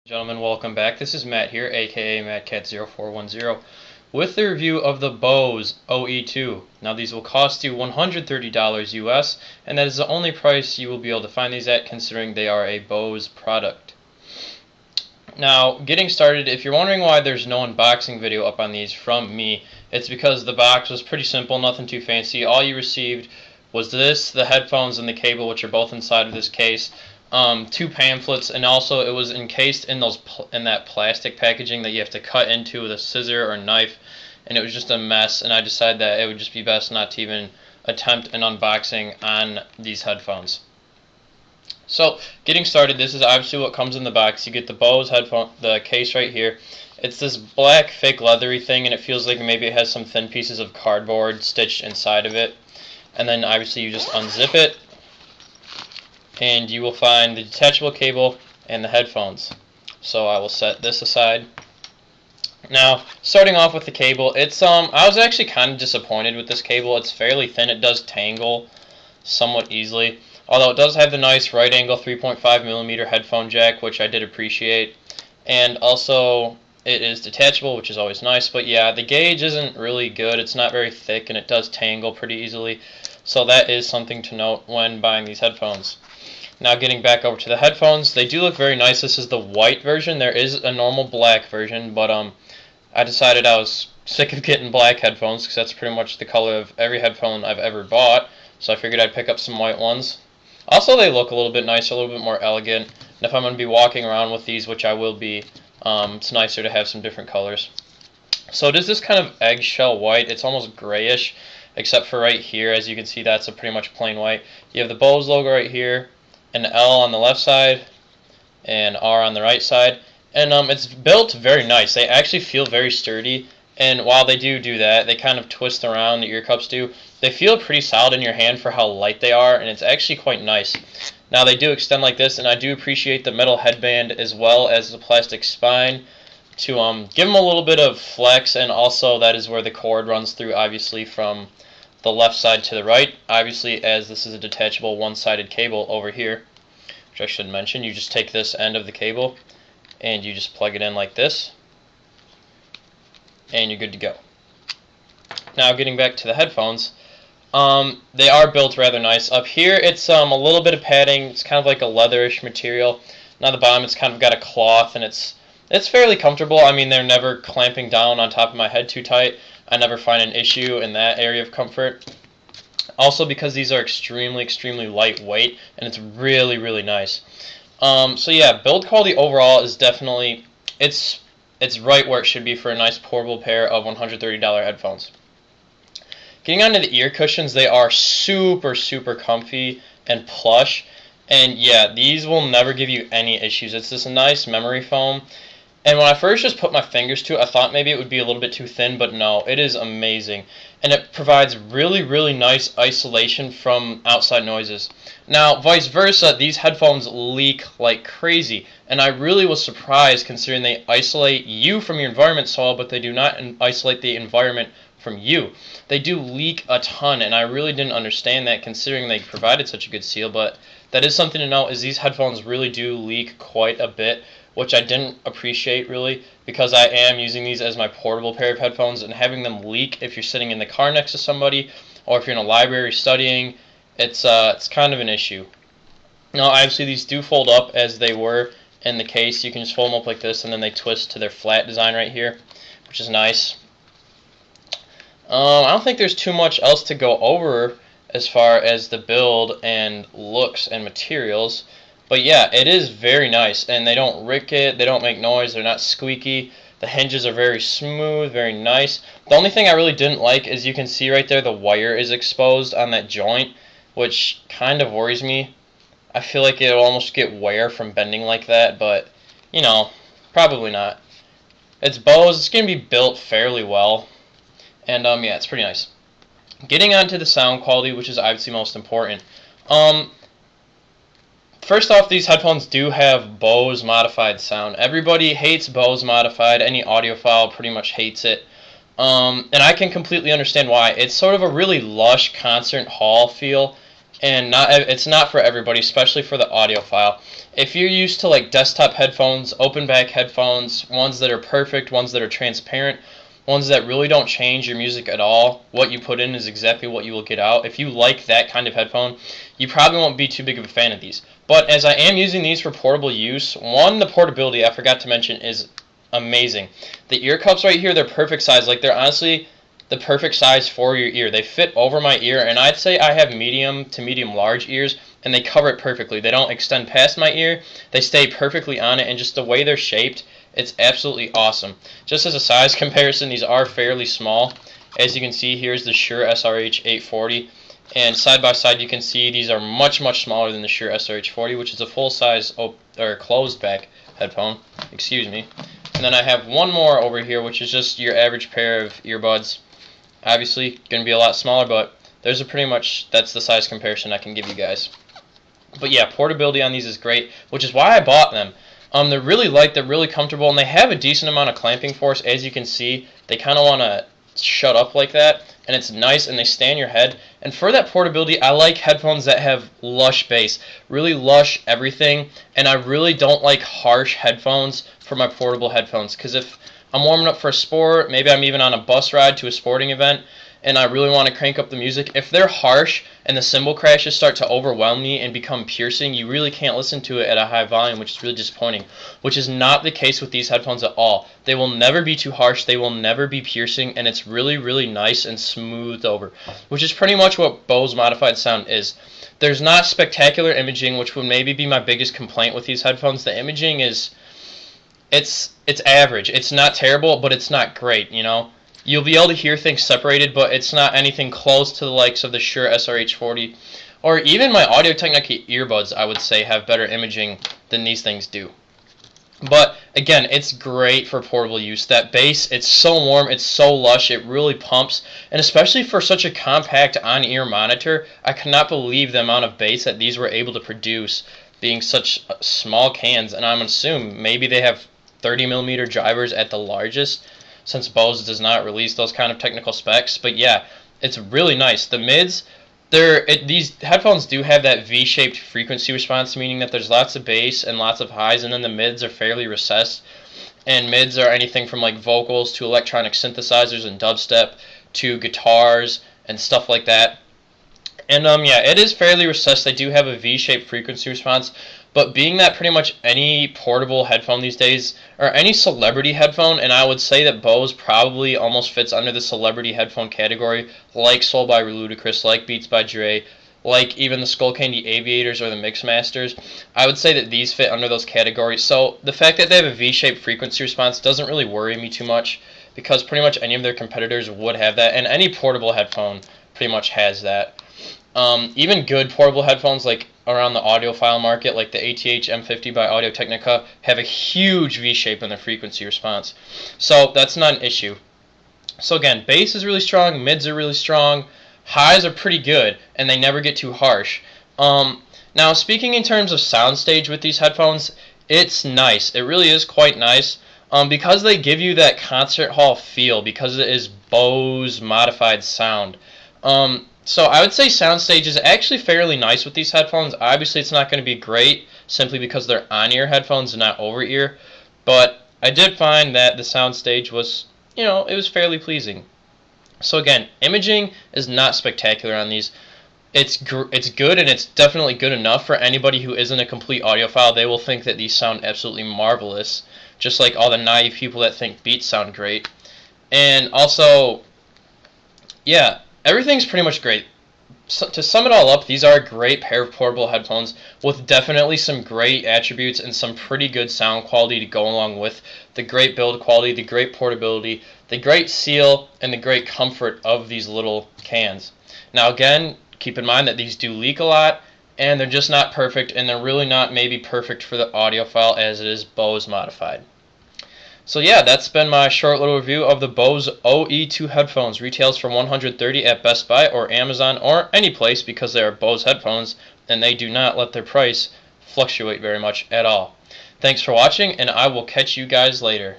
Gentlemen, welcome back. This is Matt here, aka MattCat0410, with the review of the Bose OE2. Now, these will cost you $130 US, and that is the only price you will be able to find these at, considering they are a Bose product. Now, getting started, if you're wondering why there's no unboxing video up on these from me, it's because the box was pretty simple, nothing too fancy. All you received was this, the headphones, and the cable, which are both inside of this case. Two pamphlets, and also it was encased in that plastic packaging that you have to cut into with a scissor or knife, and it was just a mess. And I decided that it would just be best not to even attempt an unboxing on these headphones. So, getting started, this is obviously what comes in the box. You get the Bose headphone, the case right here. It's this black fake leathery thing, and it feels like maybe it has some thin pieces of cardboard stitched inside of it. And then obviously you just unzip it, and you will find the detachable cable and the headphones. So I will set this aside. Now, starting off with the cable, I was actually kind of disappointed with this cable. It's fairly thin. It does tangle somewhat easily, although it does have the nice right angle 3.5mm headphone jack, which I did appreciate, and also it is detachable, which is always nice. But yeah, the gauge isn't really good. It's not very thick, and it does tangle pretty easily, so that is something to note when buying these headphones. Now, getting back over to the headphones, they do look very nice. This is the white version. There is a normal black version, but I decided I was sick of getting black headphones because that's pretty much the color of every headphone I've ever bought, so I figured I'd pick up some white ones. Also, they look a little bit nicer, a little bit more elegant, and if I'm going to be walking around with these, which I will be, it's nicer to have some different colors. So it is this kind of eggshell white. It's almost grayish, except for right here. As you can see, that's a pretty much plain white. You have the Bose logo right here, an L on the left side, and R on the right side, and it's built very nice. They actually feel very sturdy, and while they do that, they kind of twist around, the ear cups do. They feel pretty solid in your hand for how light they are, and it's actually quite nice. Now, they do extend like this, and I do appreciate the metal headband as well as the plastic spine to give them a little bit of flex, and also that is where the cord runs through, obviously, from the left side to the right. Obviously, as this is a detachable one-sided cable over here, which I should mention, you just take this end of the cable and you just plug it in like this, and you're good to go. Now, getting back to the headphones, they are built rather nice. Up here, it's a little bit of padding. It's kind of like a leatherish material. Now, the bottom, it's kind of got a cloth, and it's fairly comfortable. I mean, they're never clamping down on top of my head too tight. I never find an issue in that area of comfort. Also, because these are extremely lightweight, and it's really nice. So yeah, build quality overall is definitely, it's right where it should be for a nice portable pair of $130 headphones. Getting onto the ear cushions, they are super comfy and plush, and yeah, these will never give you any issues. It's this nice memory foam. And when I first just put my fingers to it, I thought maybe it would be a little bit too thin, but no, it is amazing. And it provides really nice isolation from outside noises. Now, vice versa, these headphones leak like crazy. And I really was surprised, considering they isolate you from your environment so well, but they do not isolate the environment from you. They do leak a ton, and I really didn't understand that, considering they provided such a good seal. But that is something to note, is these headphones really do leak quite a bit, which I didn't appreciate really, because I am using these as my portable pair of headphones, and having them leak if you're sitting in the car next to somebody, or if you're in a library studying, it's kind of an issue. Now, obviously, these do fold up as they were in the case. You can just fold them up like this, and then they twist to their flat design right here, which is nice. I don't think there's too much else to go over as far as the build and looks and materials. But yeah, it is very nice, and they don't rick it, they don't make noise, they're not squeaky. The hinges are very smooth, very nice. The only thing I really didn't like is, you can see right there, the wire is exposed on that joint, which kind of worries me. I feel like it'll almost get wear from bending like that, but, you know, probably not. It's Bose, it's going to be built fairly well, and yeah, it's pretty nice. Getting on to the sound quality, which is obviously most important. First off, these headphones do have Bose modified sound. Everybody hates Bose modified. Any audiophile pretty much hates it. And I can completely understand why. It's sort of a really lush concert hall feel, and it's not for everybody, especially for the audiophile. If you're used to like desktop headphones, open back headphones, ones that are perfect, ones that are transparent, ones that really don't change your music at all, what you put in is exactly what you will get out. If you like that kind of headphone, you probably won't be too big of a fan of these. But as I am using these for portable use, one, the portability I forgot to mention is amazing. The ear cups right here, they're perfect size. Like, they're honestly the perfect size for your ear. They fit over my ear, and I'd say I have medium to medium large ears, and they cover it perfectly. They don't extend past my ear. They stay perfectly on it, and just the way they're shaped, it's absolutely awesome. Just as a size comparison, these are fairly small. As you can see, here's the Shure SRH 840, and side by side you can see these are much smaller than the Shure SRH 40, which is a full size or closed back headphone. Excuse me. And then I have one more over here, which is just your average pair of earbuds. Obviously, going to be a lot smaller, but there's a pretty much, that's the size comparison I can give you guys. But yeah, portability on these is great, which is why I bought them. They're really light, they're really comfortable, and they have a decent amount of clamping force. As you can see, they kind of want to shut up like that, and it's nice, and they stay in your head. And for that portability, I like headphones that have lush bass, really lush everything, and I really don't like harsh headphones for my portable headphones, because if I'm warming up for a sport, maybe I'm even on a bus ride to a sporting event, and I really want to crank up the music, if they're harsh and the cymbal crashes start to overwhelm me and become piercing, you really can't listen to it at a high volume, which is really disappointing, which is not the case with these headphones at all. They will never be too harsh, they will never be piercing, and it's really nice and smoothed over, which is pretty much what Bose modified sound is. There's not spectacular imaging, which would maybe be my biggest complaint with these headphones. The imaging is, it's average. It's not terrible, but it's not great, you know? You'll be able to hear things separated, but it's not anything close to the likes of the Shure SRH 40, or even my Audio-Technica earbuds, I would say, have better imaging than these things do. But again, it's great for portable use. That bass, it's so warm, it's so lush, it really pumps, and especially for such a compact on-ear monitor, I cannot believe the amount of bass that these were able to produce, being such small cans. And I'm assuming maybe they have 30mm drivers at the largest, since Bose does not release those kind of technical specs. But yeah, it's really nice. The mids, these headphones do have that V-shaped frequency response, meaning that there's lots of bass and lots of highs, and then the mids are fairly recessed. And mids are anything from like vocals to electronic synthesizers and dubstep to guitars and stuff like that. And yeah, it is fairly recessed. They do have a V-shaped frequency response, but being that pretty much any portable headphone these days, or any celebrity headphone, and I would say that Bose probably almost fits under the celebrity headphone category, like Soul by Ludacris, like Beats by Dre, like even the Skullcandy Aviators or the Mixmasters, I would say that these fit under those categories. So the fact that they have a V-shaped frequency response doesn't really worry me too much, because pretty much any of their competitors would have that, and any portable headphone pretty much has that. Even good portable headphones like around the audiophile market, like the ATH M50 by Audio-Technica, have a huge V-shape in their frequency response. So that's not an issue. So again, bass is really strong, mids are really strong, highs are pretty good, and they never get too harsh. Now, speaking in terms of soundstage with these headphones, it's nice. It really is quite nice. Because they give you that concert hall feel, because it is Bose modified sound. So I would say soundstage is actually fairly nice with these headphones. Obviously, it's not going to be great simply because they're on-ear headphones and not over-ear. But I did find that the soundstage was, you know, it was fairly pleasing. So again, imaging is not spectacular on these. It's good, and it's definitely good enough for anybody who isn't a complete audiophile. They will think that these sound absolutely marvelous, just like all the naive people that think Beats sound great. And also, yeah, everything's pretty much great. So, to sum it all up, these are a great pair of portable headphones with definitely some great attributes and some pretty good sound quality to go along with the great build quality, the great portability, the great seal, and the great comfort of these little cans. Now again, keep in mind that these do leak a lot, and they're just not perfect, and they're really not maybe perfect for the audiophile as it is Bose modified. So yeah, that's been my short little review of the Bose OE2 headphones. Retails for $130 at Best Buy or Amazon or any place, because they are Bose headphones and they do not let their price fluctuate very much at all. Thanks for watching, and I will catch you guys later.